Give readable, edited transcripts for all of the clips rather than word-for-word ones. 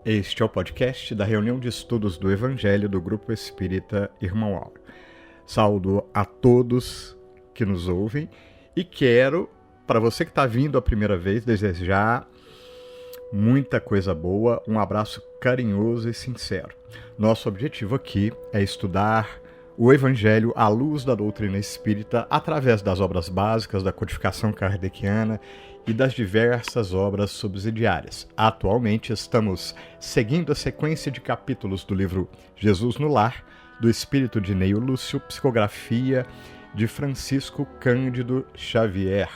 Este é o podcast da reunião de estudos do Evangelho do Grupo Espírita Irmão Áureo. Saúdo a todos que nos ouvem e quero, para você que está vindo a primeira vez, desejar muita coisa boa, um abraço carinhoso e sincero. Nosso objetivo aqui é estudar o Evangelho à luz da doutrina espírita através das obras básicas da codificação kardeciana e das diversas obras subsidiárias. Atualmente estamos seguindo a sequência de capítulos do livro Jesus no Lar, do espírito de Neio Lúcio, psicografia de Francisco Cândido Xavier.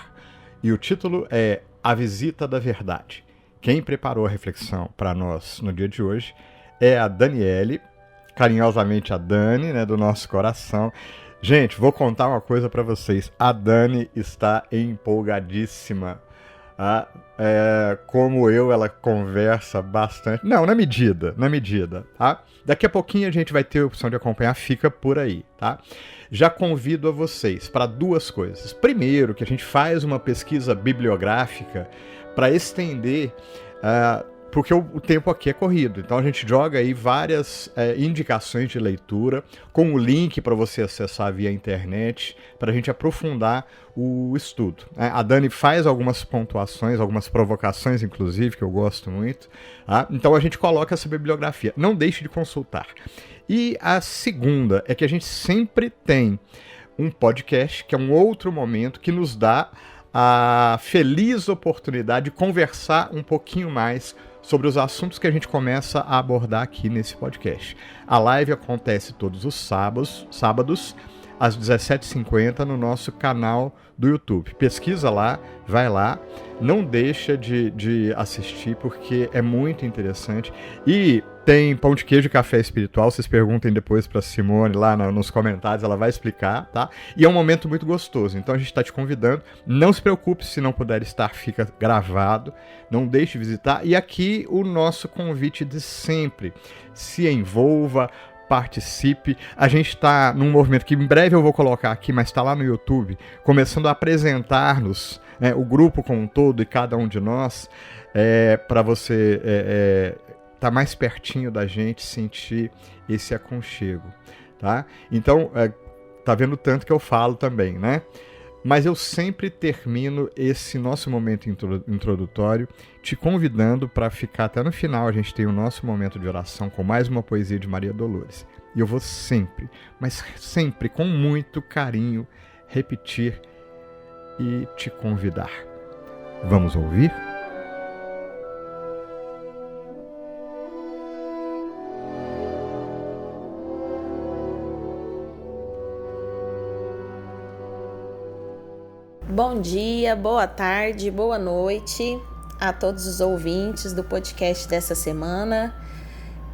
E o título é A Visita da Verdade. Quem preparou a reflexão para nós no dia de hoje é a Daniele, carinhosamente a Dani, do nosso coração. Gente, vou contar uma coisa para vocês. A Dani está empolgadíssima. Como eu, ela conversa bastante. Não, na medida, tá? Daqui a pouquinho a gente vai ter a opção de acompanhar, fica por aí, tá? Já convido a vocês para duas coisas. Primeiro, que a gente faz uma pesquisa bibliográfica para estender, porque o tempo aqui é corrido. Então a gente joga aí várias indicações de leitura com o link para você acessar via internet, para a gente aprofundar o estudo. A Dani faz algumas pontuações, algumas provocações, inclusive, que eu gosto muito. Tá? Então a gente coloca essa bibliografia. Não deixe de consultar. E a segunda é que a gente sempre tem um podcast, que é um outro momento que nos dá a feliz oportunidade de conversar um pouquinho mais sobre os assuntos que a gente começa a abordar aqui nesse podcast. A live acontece todos os sábados às 17h50 no nosso canal do YouTube. Pesquisa lá, vai lá, não deixa de assistir porque é muito interessante. E tem pão de queijo e café espiritual, vocês perguntem depois para Simone lá nos comentários, ela vai explicar, tá? E é um momento muito gostoso, então a gente está te convidando. Não se preocupe se não puder estar, fica gravado, não deixe de visitar. E aqui o nosso convite de sempre, se envolva, participe. A gente está num movimento que em breve eu vou colocar aqui, mas está lá no YouTube, começando a apresentar-nos, o grupo como um todo e cada um de nós, para você tá mais pertinho da gente, sentir esse aconchego, tá? Então, tá vendo tanto que eu falo também, né? Mas eu sempre termino esse nosso momento introdutório te convidando para ficar até no final. A gente tem o nosso momento de oração com mais uma poesia de Maria Dolores. E eu vou sempre, mas sempre com muito carinho, repetir e te convidar. Vamos ouvir? Bom dia, boa tarde, boa noite a todos os ouvintes do podcast dessa semana.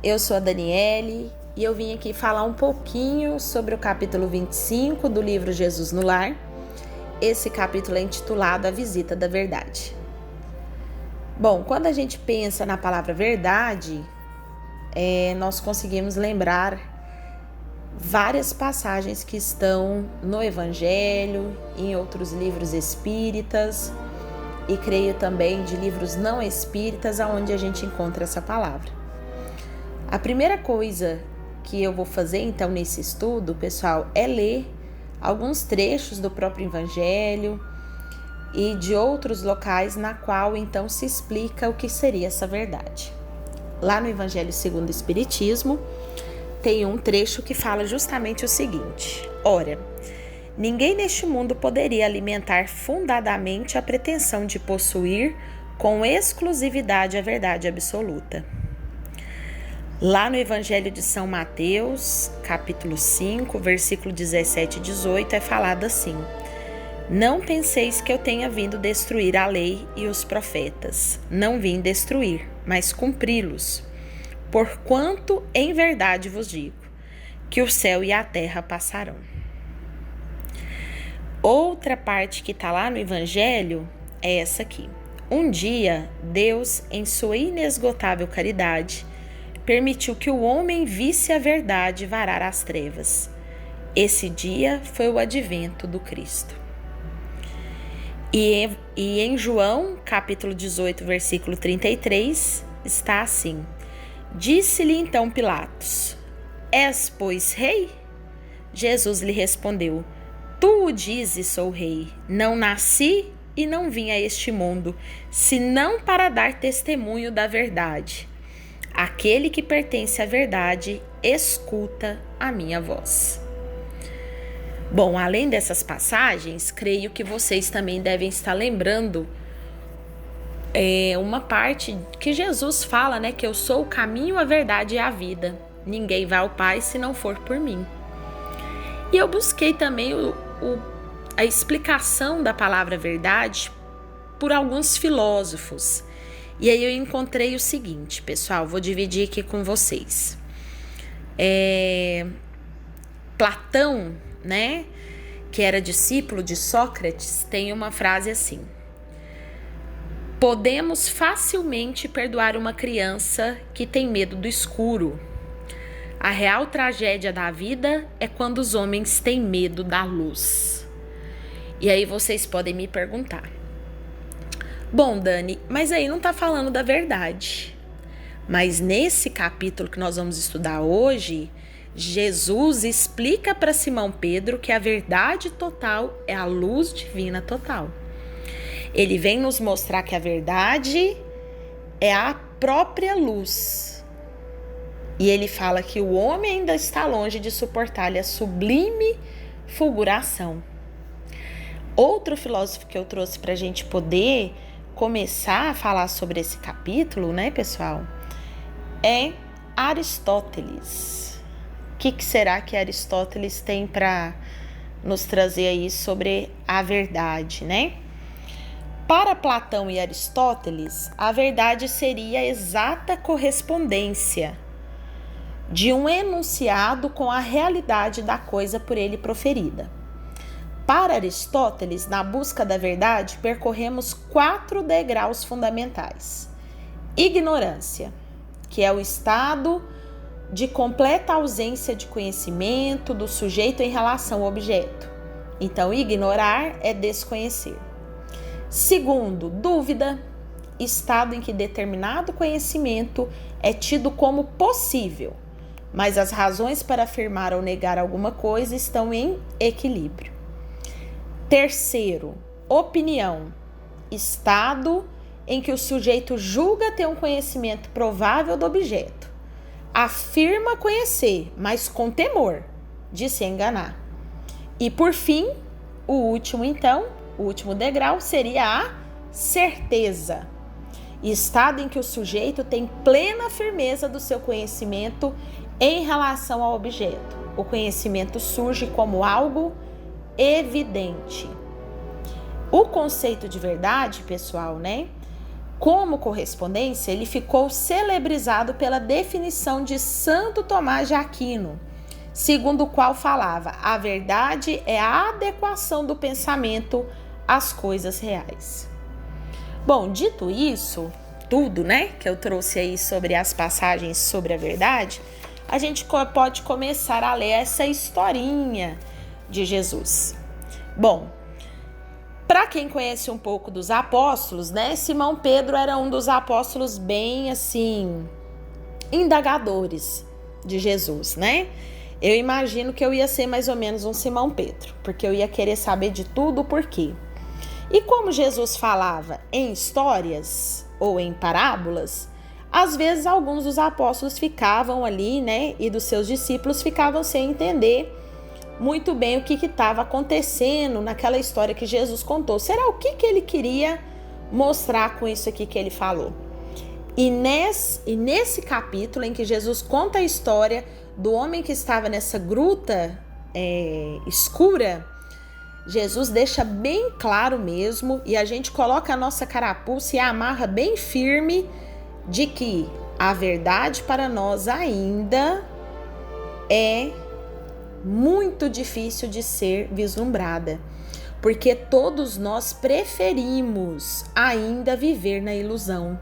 Eu sou a Daniele e eu vim aqui falar um pouquinho sobre o capítulo 25 do livro Jesus no Lar. Esse capítulo é intitulado A Visita da Verdade. Bom, quando a gente pensa na palavra verdade, nós conseguimos lembrar várias passagens que estão no Evangelho, em outros livros espíritas e creio também de livros não espíritas onde a gente encontra essa palavra. A primeira coisa que eu vou fazer então nesse estudo, pessoal, é ler alguns trechos do próprio Evangelho e de outros locais na qual então se explica o que seria essa verdade. Lá no Evangelho segundo o Espiritismo, tem um trecho que fala justamente o seguinte: ora, ninguém neste mundo poderia alimentar fundadamente a pretensão de possuir com exclusividade a verdade absoluta. Lá no Evangelho de São Mateus, capítulo 5, versículo 17 e 18, é falado assim: não penseis que eu tenha vindo destruir a lei e os profetas. Não vim destruir, mas cumpri-los. Porquanto, em verdade vos digo, que o céu e a terra passarão. Outra parte que está lá no Evangelho é essa aqui. Um dia, Deus, em sua inesgotável caridade, permitiu que o homem visse a verdade varar as trevas. Esse dia foi o advento do Cristo. E em João, capítulo 18, versículo 33, está assim: Disse-lhe então Pilatos: És, pois, rei? Jesus lhe respondeu: Tu o dizes, sou rei. Não nasci e não vim a este mundo, senão para dar testemunho da verdade. Aquele que pertence à verdade, escuta a minha voz. Bom, além dessas passagens, creio que vocês também devem estar lembrando uma parte que Jesus fala, né? Que eu sou o caminho, a verdade e a vida. Ninguém vai ao Pai se não for por mim. E eu busquei também a explicação da palavra verdade por alguns filósofos. E aí eu encontrei o seguinte, pessoal, vou dividir aqui com vocês. Platão, né, que era discípulo de Sócrates, tem uma frase assim: podemos facilmente perdoar uma criança que tem medo do escuro. A real tragédia da vida é quando os homens têm medo da luz. E aí vocês podem me perguntar: bom, Dani, mas aí não está falando da verdade. Mas nesse capítulo que nós vamos estudar hoje, Jesus explica para Simão Pedro que a verdade total é a luz divina total. Ele vem nos mostrar que a verdade é a própria luz. E ele fala que o homem ainda está longe de suportar-lhe a sublime fulguração. Outro filósofo que eu trouxe para a gente poder começar a falar sobre esse capítulo, né, pessoal, é Aristóteles. O que será que Aristóteles tem para nos trazer aí sobre a verdade, né? Para Platão e Aristóteles, a verdade seria a exata correspondência de um enunciado com a realidade da coisa por ele proferida. Para Aristóteles, na busca da verdade, percorremos 4 degraus fundamentais. Ignorância, que é o estado de completa ausência de conhecimento do sujeito em relação ao objeto. Então, ignorar é desconhecer. Segundo, dúvida, estado em que determinado conhecimento é tido como possível, mas as razões para afirmar ou negar alguma coisa estão em equilíbrio. Terceiro, opinião, estado em que o sujeito julga ter um conhecimento provável do objeto. Afirma conhecer, mas com temor de se enganar. E por fim, o último degrau seria a certeza, estado em que o sujeito tem plena firmeza do seu conhecimento em relação ao objeto. O conhecimento surge como algo evidente. O conceito de verdade, pessoal, né? Como correspondência, ele ficou celebrizado pela definição de Santo Tomás de Aquino, segundo o qual falava: a verdade é a adequação do pensamento às coisas reais. Bom, dito isso, tudo, né, que eu trouxe aí sobre as passagens sobre a verdade, a gente pode começar a ler essa historinha de Jesus. Bom, para quem conhece um pouco dos apóstolos, né, Simão Pedro era um dos apóstolos bem, assim, indagadores de Jesus, né? Eu imagino que eu ia ser mais ou menos um Simão Pedro, porque eu ia querer saber de tudo o porquê. E como Jesus falava em histórias ou em parábolas, às vezes alguns dos apóstolos ficavam ali, né, e dos seus discípulos ficavam sem entender muito bem o que estava acontecendo naquela história que Jesus contou. Será o que ele queria mostrar com isso aqui que ele falou? E nesse capítulo em que Jesus conta a história do homem que estava nessa gruta escura, Jesus deixa bem claro mesmo, e a gente coloca a nossa carapuça e amarra bem firme de que a verdade para nós ainda é muito difícil de ser vislumbrada. porque todos nós preferimos ainda viver na ilusão.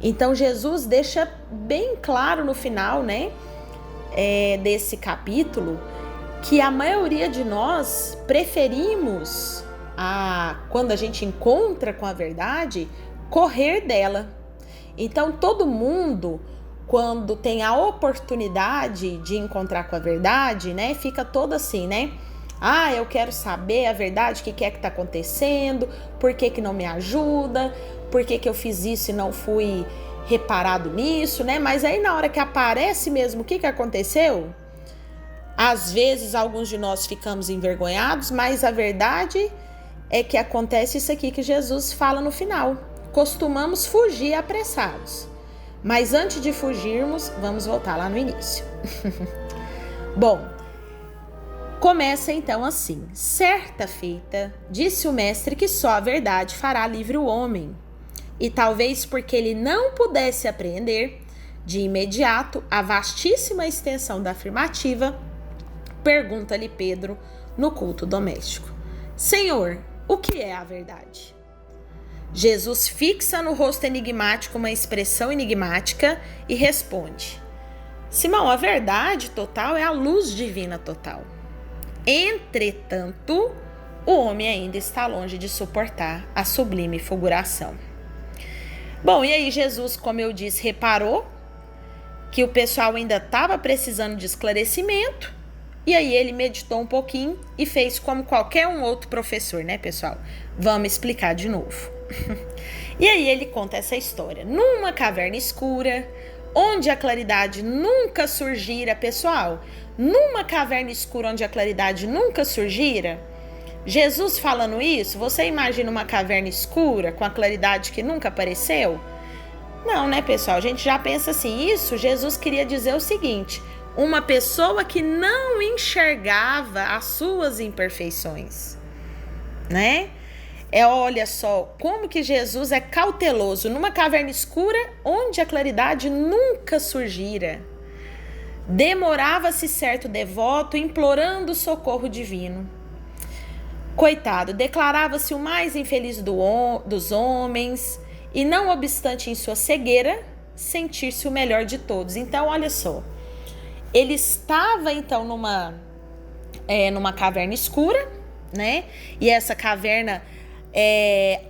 Então Jesus deixa bem claro no final, né, desse capítulo, que a maioria de nós preferimos, quando a gente encontra com a verdade, correr dela. Então todo mundo, quando tem a oportunidade de encontrar com a verdade, né, fica todo assim, né? Eu quero saber a verdade, o que é que tá acontecendo, por que não me ajuda, por que eu fiz isso e não fui reparado nisso, né? Mas aí na hora que aparece mesmo o que aconteceu, às vezes alguns de nós ficamos envergonhados, mas a verdade é que acontece isso aqui que Jesus fala no final. Costumamos fugir apressados, mas antes de fugirmos, vamos voltar lá no início. Bom, começa então assim: certa feita, disse o mestre que só a verdade fará livre o homem. E talvez porque ele não pudesse apreender de imediato a vastíssima extensão da afirmativa, pergunta-lhe Pedro no culto doméstico: Senhor, o que é a verdade? Jesus fixa no rosto enigmático uma expressão enigmática e responde: Simão, a verdade total é a luz divina total. Entretanto, o homem ainda está longe de suportar a sublime fulguração. Bom, e aí Jesus, como eu disse, reparou que o pessoal ainda estava precisando de esclarecimento, e aí ele meditou um pouquinho e fez como qualquer um outro professor, né, pessoal? Vamos explicar de novo. E aí ele conta essa história. Numa caverna escura, onde a claridade nunca surgira, pessoal, numa caverna escura onde a claridade nunca surgira, Jesus falando isso, você imagina uma caverna escura com a claridade que nunca apareceu? Não, né, pessoal? A gente já pensa assim, isso Jesus queria dizer o seguinte: uma pessoa que não enxergava as suas imperfeições, né? Olha só, como que Jesus é cauteloso numa caverna escura onde a claridade nunca surgira. Demorava-se certo devoto implorando o socorro divino. Coitado, declarava-se o mais infeliz dos homens e, não obstante em sua cegueira, sentir-se o melhor de todos. Então, olha só, ele estava então numa caverna escura, né? E essa caverna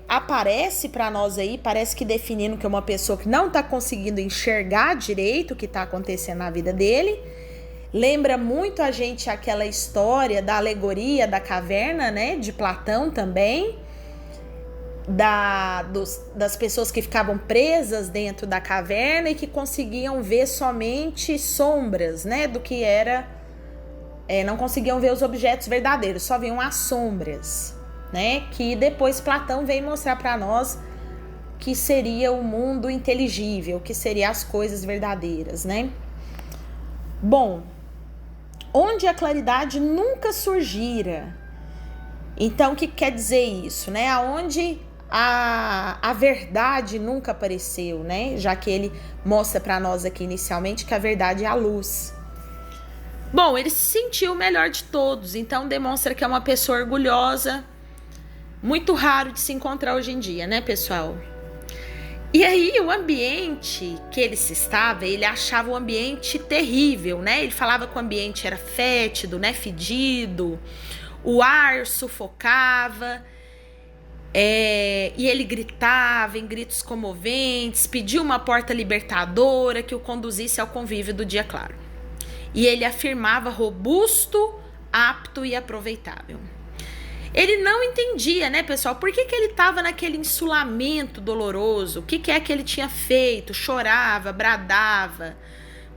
aparece para nós aí, parece que definindo que é uma pessoa que não está conseguindo enxergar direito o que está acontecendo na vida dele. Lembra muito a gente aquela história da alegoria da caverna, né, de Platão também, das pessoas que ficavam presas dentro da caverna e que conseguiam ver somente sombras, né, do que era, não conseguiam ver os objetos verdadeiros, só viam as sombras, né, que depois Platão veio mostrar para nós que seria o mundo inteligível, que seria as coisas verdadeiras, né. Bom, onde a claridade nunca surgira. Então, o que quer dizer isso, né? Aonde a verdade nunca apareceu, né? Já que ele mostra para nós aqui inicialmente que a verdade é a luz. Bom, ele se sentiu o melhor de todos, então demonstra que é uma pessoa orgulhosa, muito raro de se encontrar hoje em dia, né, pessoal? E aí o ambiente que ele estava, ele achava o ambiente terrível, né? Ele falava que o ambiente era fétido, né? Fedido, o ar sufocava, e ele gritava em gritos comoventes, pediu uma porta libertadora que o conduzisse ao convívio do dia claro. E ele afirmava robusto, apto e aproveitável. Ele não entendia, né, pessoal, por que ele estava naquele insulamento doloroso, o que é que ele tinha feito, chorava, bradava,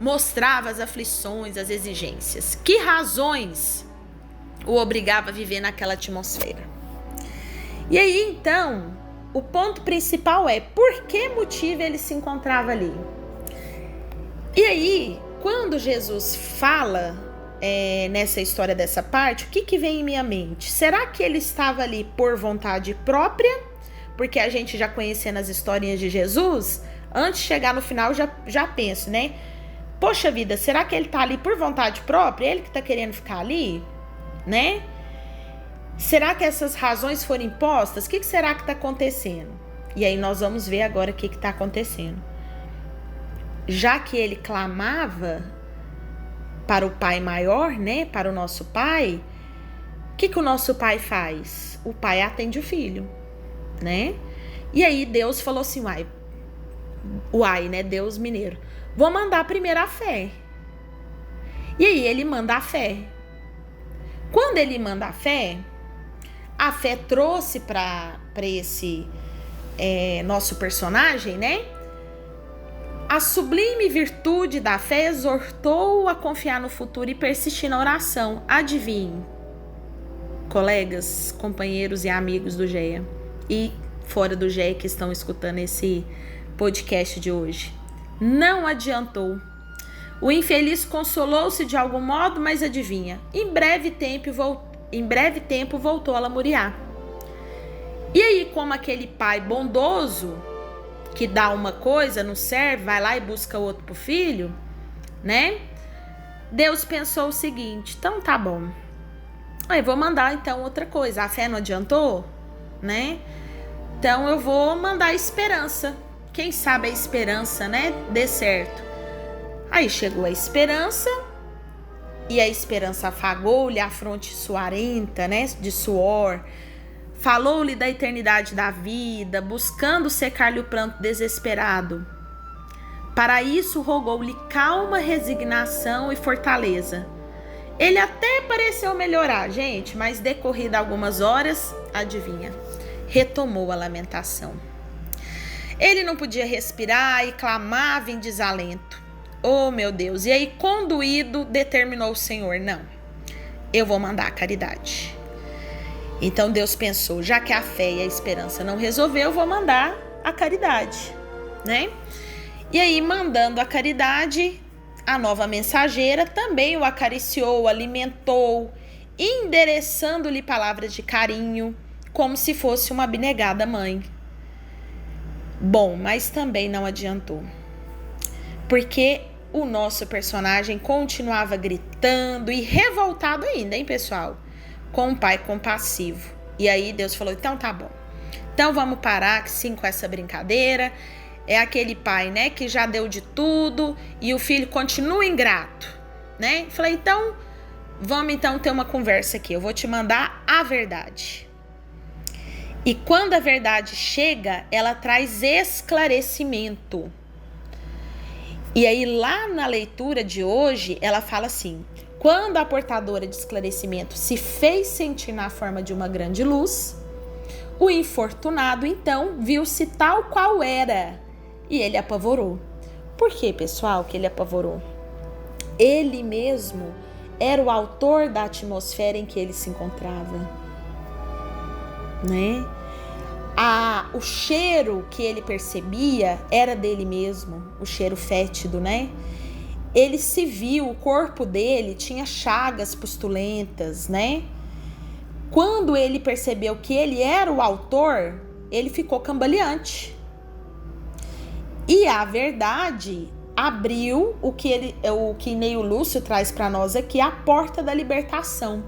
mostrava as aflições, as exigências. Que razões o obrigava a viver naquela atmosfera? E aí, então, o ponto principal é por que motivo ele se encontrava ali? E aí, quando Jesus fala nessa história dessa parte, o que vem em minha mente? Será que ele estava ali por vontade própria? Porque a gente já conhecendo as historinhas de Jesus, antes de chegar no final já penso, né? Poxa vida, será que ele tá ali por vontade própria? Ele que tá querendo ficar ali, né? Será que essas razões foram impostas? O que será que está acontecendo? E aí nós vamos ver agora o que está acontecendo. Já que ele clamava para o Pai maior, né? Para o nosso Pai, o que o nosso Pai faz? O Pai atende o Filho, né? E aí Deus falou assim, né? Deus mineiro. Vou mandar primeiro a fé. E aí ele manda a fé. Quando ele manda a fé trouxe para esse nosso personagem, né? A sublime virtude da fé exortou-o a confiar no futuro e persistir na oração. Adivinhe, colegas, companheiros e amigos do GEA e fora do GEA que estão escutando esse podcast de hoje. Não adiantou. O infeliz consolou-se de algum modo, mas adivinha, em breve tempo voltou a lamuriar. E aí, como aquele pai bondoso que dá uma coisa, não serve, vai lá e busca outro pro filho, né? Deus pensou o seguinte, então tá bom. Aí vou mandar então outra coisa. A fé não adiantou, né? Então eu vou mandar a esperança. Quem sabe a esperança, né, dê certo. Aí chegou a esperança, e a esperança afagou-lhe a fronte suarenta, né, de suor. Falou-lhe da eternidade da vida, buscando secar-lhe o pranto desesperado. Para isso rogou-lhe calma, resignação e fortaleza. Ele até pareceu melhorar, gente, mas decorrida algumas horas, adivinha, retomou a lamentação. Ele não podia respirar e clamava em desalento. Oh, meu Deus! E aí, conduído, determinou o Senhor, não, eu vou mandar a caridade. Então Deus pensou, já que a fé e a esperança não resolveu, eu vou mandar a caridade, né? E aí, mandando a caridade, a nova mensageira também o acariciou, o alimentou, endereçando-lhe palavras de carinho, como se fosse uma abnegada mãe. Bom, mas também não adiantou, porque o nosso personagem continuava gritando e revoltado ainda, hein, pessoal? Com um pai compassivo. E aí Deus falou, então tá bom. Então vamos parar sim com essa brincadeira. É aquele pai, né, que já deu de tudo e o filho continua ingrato, né? Falei, então, vamos então ter uma conversa aqui. Eu vou te mandar a verdade. E quando a verdade chega, ela traz esclarecimento. E aí lá na leitura de hoje, ela fala assim, quando a portadora de esclarecimento se fez sentir na forma de uma grande luz, o infortunado, então, viu-se tal qual era e ele apavorou. Por que, pessoal, que ele apavorou? Ele mesmo era o autor da atmosfera em que ele se encontrava, né? O cheiro que ele percebia era dele mesmo, o cheiro fétido, né? Ele se viu, o corpo dele tinha chagas pustulentas, né? Quando ele percebeu que ele era o autor, ele ficou cambaleante. E a verdade abriu o que Neio Lúcio traz para nós aqui, a porta da libertação.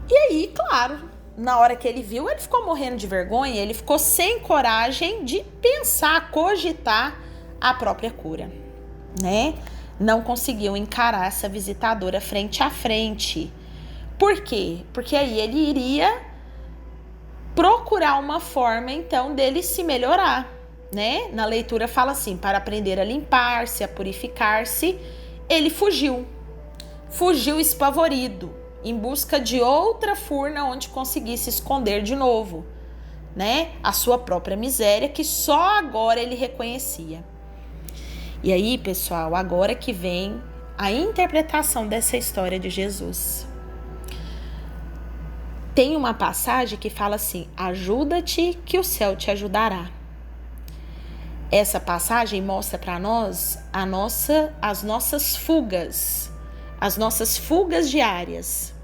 E aí, claro, na hora que ele viu, ele ficou morrendo de vergonha, ele ficou sem coragem de pensar, cogitar a própria cura, né? Não conseguiu encarar essa visitadora frente a frente. Por quê? Porque aí ele iria procurar uma forma, então, dele se melhorar, né? Na leitura fala assim, para aprender a limpar-se, a purificar-se, ele fugiu espavorido, em busca de outra furna onde conseguisse esconder de novo, né? A sua própria miséria, que só agora ele reconhecia. E aí, pessoal, agora que vem a interpretação dessa história de Jesus. Tem uma passagem que fala assim, ajuda-te que o céu te ajudará. Essa passagem mostra para nós as nossas fugas diárias.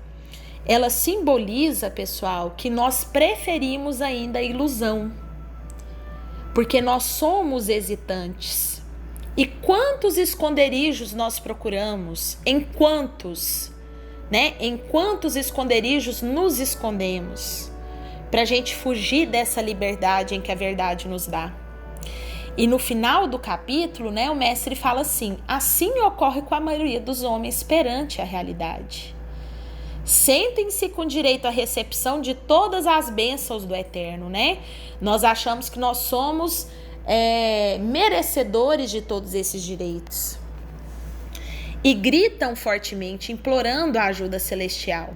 Ela simboliza, pessoal, que nós preferimos ainda a ilusão, porque nós somos hesitantes. E quantos esconderijos nós procuramos? Em quantos? né? Em quantos esconderijos nos escondemos para a gente fugir dessa liberdade em que a verdade nos dá. E no final do capítulo, né, o mestre fala assim: assim ocorre com a maioria dos homens perante a realidade. Sentem-se com direito à recepção de todas as bênçãos do Eterno, né? Nós achamos que nós somos merecedores de todos esses direitos. E gritam fortemente, implorando a ajuda celestial.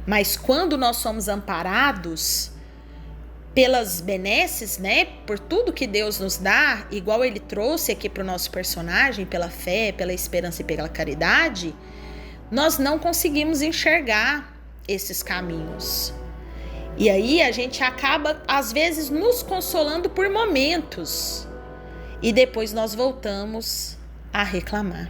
Mas quando nós somos amparados pelas benesses, né, por tudo que Deus nos dá, igual ele trouxe aqui para o nosso personagem, pela fé, pela esperança e pela caridade, nós não conseguimos enxergar esses caminhos. E aí a gente acaba, às vezes, nos consolando por momentos. E depois nós voltamos a reclamar.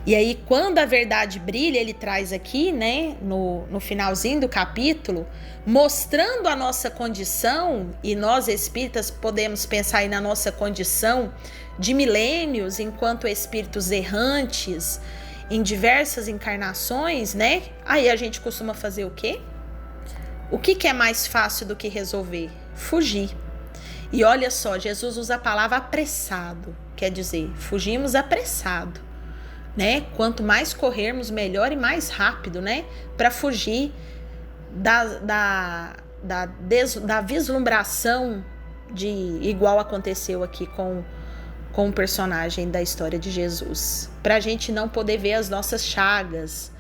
E aí, quando a verdade brilha, ele traz aqui, né, no finalzinho do capítulo, mostrando a nossa condição, e nós espíritas podemos pensar aí na nossa condição de milênios, enquanto espíritos errantes, em diversas encarnações, né? Aí a gente costuma fazer o quê? O que é mais fácil do que resolver? Fugir. E olha só, Jesus usa a palavra apressado, quer dizer, fugimos apressado, né? Quanto mais corrermos, melhor e mais rápido, né? Para fugir da vislumbração de igual aconteceu aqui com o personagem da história de Jesus. Para a gente não poder ver as nossas chagas,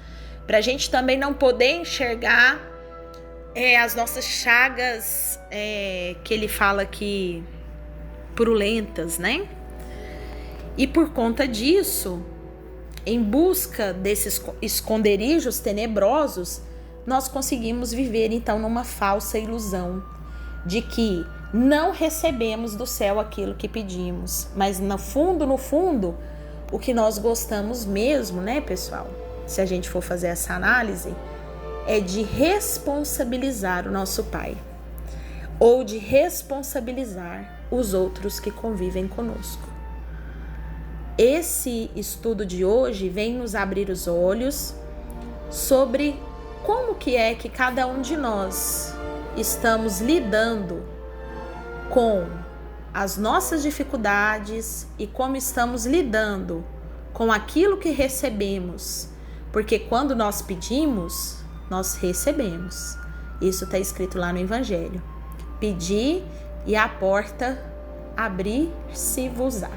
para a gente também não poder enxergar as nossas chagas que ele fala aqui purulentas, né? E por conta disso, em busca desses esconderijos tenebrosos, nós conseguimos viver então numa falsa ilusão de que não recebemos do céu aquilo que pedimos, mas no fundo, o que nós gostamos mesmo, né, pessoal? Se a gente for fazer essa análise, é de responsabilizar o nosso Pai, ou de responsabilizar os outros que convivem conosco. Esse estudo de hoje vem nos abrir os olhos sobre como que é que cada um de nós estamos lidando com as nossas dificuldades e como estamos lidando com aquilo que recebemos, porque quando nós pedimos, nós recebemos. Isso está escrito lá no Evangelho. Pedi e a porta abrir-se-vos-á.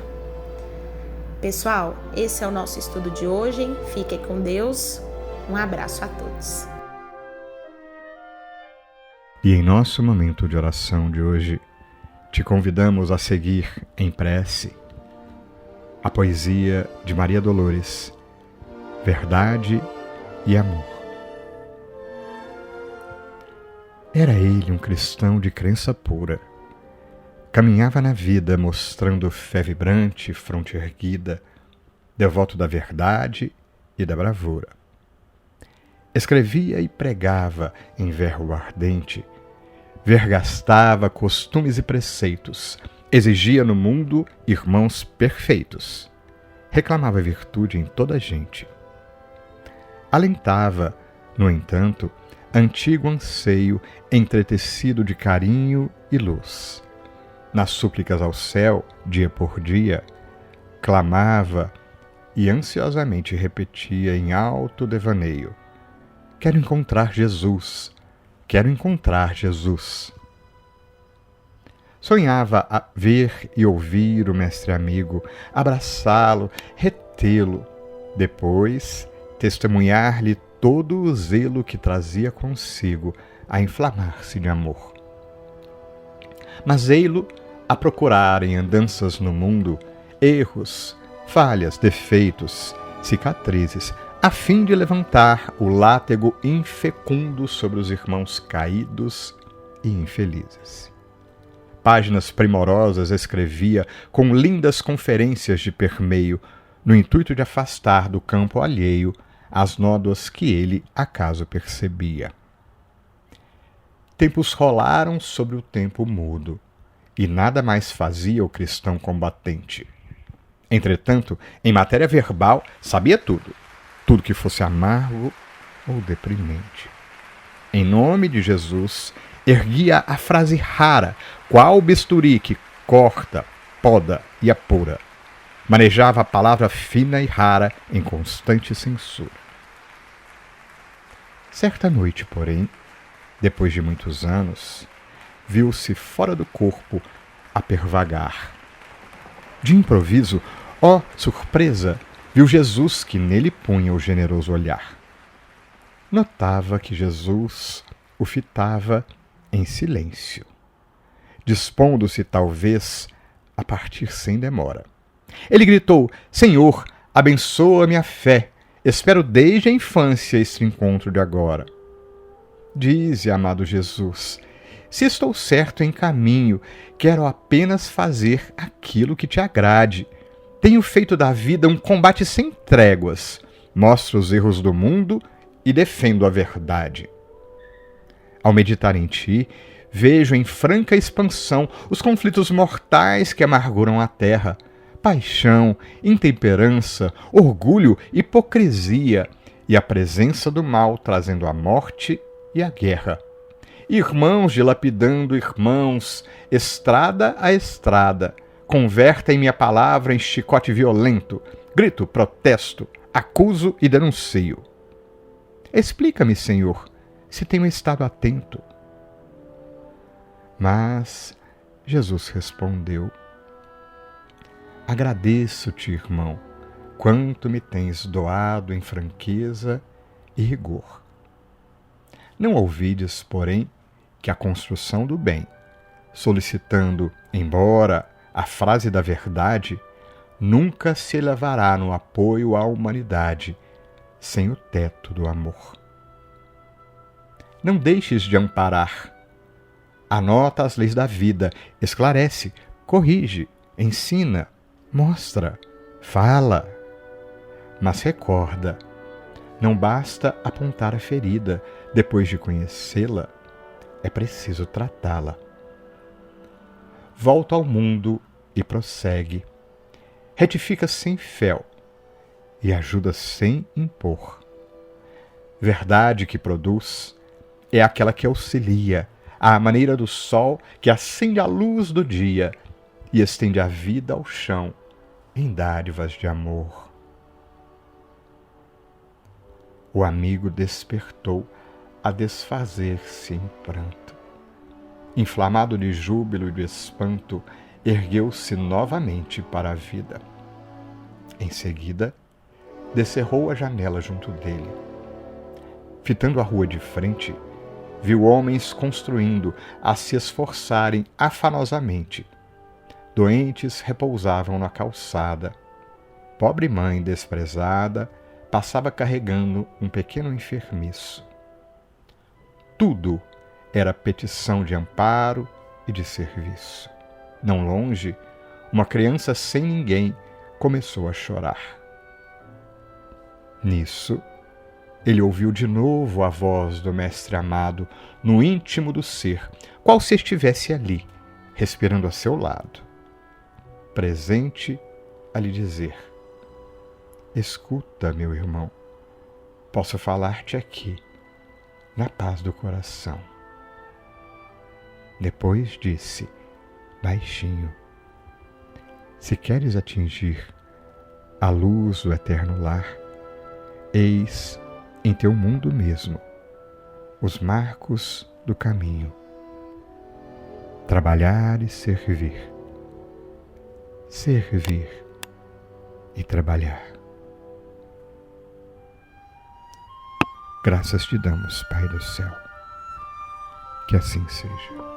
Pessoal, esse é o nosso estudo de hoje. Fiquem com Deus. Um abraço a todos. E em nosso momento de oração de hoje, te convidamos a seguir em prece a poesia de Maria Dolores, Verdade e Amor. Era ele um cristão de crença pura. Caminhava na vida mostrando fé vibrante, fronte erguida, devoto da verdade e da bravura. Escrevia e pregava em verbo ardente, vergastava costumes e preceitos, exigia no mundo irmãos perfeitos, reclamava virtude em toda a gente. Alentava, no entanto, antigo anseio entretecido de carinho e luz. Nas súplicas ao céu, dia por dia, clamava e ansiosamente repetia em alto devaneio: quero encontrar Jesus, quero encontrar Jesus. Sonhava a ver e ouvir o mestre amigo, abraçá-lo, retê-lo, depois testemunhar-lhe todo o zelo que trazia consigo a inflamar-se de amor. Mas ei-lo a procurar em andanças no mundo erros, falhas, defeitos, cicatrizes, a fim de levantar o látego infecundo sobre os irmãos caídos e infelizes. Páginas primorosas escrevia com lindas conferências de permeio, no intuito de afastar do campo alheio as nódoas que ele acaso percebia. Tempos rolaram sobre o tempo mudo, e nada mais fazia o cristão combatente. Entretanto, em matéria verbal, sabia tudo que fosse amargo ou deprimente. Em nome de Jesus, erguia a frase rara, qual bisturi que corta, poda e apura. Manejava a palavra fina e rara em constante censura. Certa noite, porém, depois de muitos anos, viu-se fora do corpo a pervagar. De improviso, ó surpresa, viu Jesus que nele punha o generoso olhar. Notava que Jesus o fitava em silêncio, dispondo-se talvez a partir sem demora. Ele gritou: Senhor, abençoa minha fé, espero desde a infância este encontro de agora. Dize, amado Jesus, se estou certo em caminho, quero apenas fazer aquilo que te agrade. Tenho feito da vida um combate sem tréguas, mostro os erros do mundo e defendo a verdade. Ao meditar em ti, vejo em franca expansão os conflitos mortais que amarguram a terra. Paixão, intemperança, orgulho, hipocrisia e a presença do mal trazendo a morte e a guerra. Irmãos dilapidando irmãos, estrada a estrada, convertem minha palavra em chicote violento, grito, protesto, acuso e denuncio. Explica-me, Senhor, se tenho estado atento. Mas Jesus respondeu: agradeço-te, irmão, quanto me tens doado em franqueza e rigor. Não ouvides, porém, que a construção do bem, solicitando, embora a frase da verdade, nunca se elevará no apoio à humanidade sem o teto do amor. Não deixes de amparar. Anota as leis da vida, esclarece, corrige, ensina, mostra, fala. Mas recorda, não basta apontar a ferida, depois de conhecê-la, é preciso tratá-la. Volta ao mundo e prossegue. Retifica sem fel e ajuda sem impor. Verdade que produz é aquela que auxilia, à maneira do sol que acende a luz do dia e estende a vida ao chão em dádivas de amor. O amigo despertou a desfazer-se em pranto. Inflamado de júbilo e de espanto, ergueu-se novamente para a vida. Em seguida, descerrou a janela junto dele. Fitando a rua de frente, viu homens construindo, a se esforçarem afanosamente. Doentes repousavam na calçada. Pobre mãe desprezada passava carregando um pequeno enfermiço. Tudo era petição de amparo e de serviço. Não longe, uma criança sem ninguém começou a chorar. Nisso, ele ouviu de novo a voz do mestre amado no íntimo do ser, qual se estivesse ali, respirando a seu lado, presente a lhe dizer: escuta, meu irmão, posso falar-te aqui, na paz do coração. Depois disse, baixinho: se queres atingir a luz do eterno lar, eis em teu mundo mesmo os marcos do caminho. Trabalhar e servir. Servir e trabalhar. Graças te damos, Pai do céu. Que assim seja.